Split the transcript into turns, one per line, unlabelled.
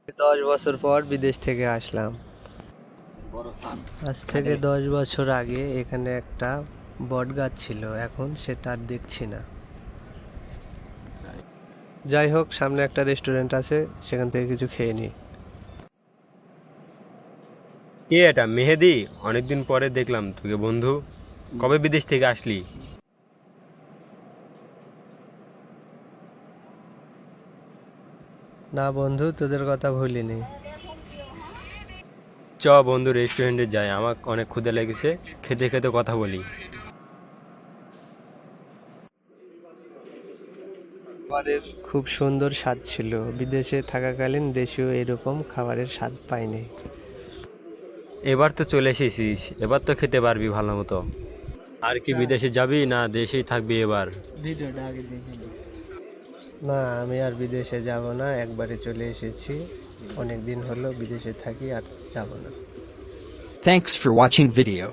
10 বছর পর বিদেশ থেকে আসলাম। আজ থেকে 10 বছর আগে এখানে একটা বট গাছ ছিল, এখন সেটা আর দেখছি না। যাই হোক, সামনে একটা রেস্টুরেন্ট আছে, সেখান থেকে কিছু খেয়ে নিই।
কে এটা মেহেদি? অনেকদিন পরে দেখলাম তোকে বন্ধু। কবে বিদেশ থেকে আসলি?
না বন্ধু, তোদের কথা ভুলিনি।
চ বন্ধু, রেস্টুরেন্টে যাই, আমার অনেক ক্ষুধা লেগেছে, খেতে খেতে কথা বলি।
খাবারের খুব সুন্দর স্বাদ ছিল, বিদেশে থাকাকালীন দেশেও এরকম খাবারের স্বাদ পাইনি।
এবার তো চলে এসেছিস, এবার তো খেতে পারবি ভালো মতো। আর কি বিদেশে যাবি না দেশেই থাকবি এবার?
না, আমি আর বিদেশে যাব না, একবারে চলে এসেছি। অনেক দিন হলো বিদেশে থাকি, আর যাব না।
Thanks for watching video.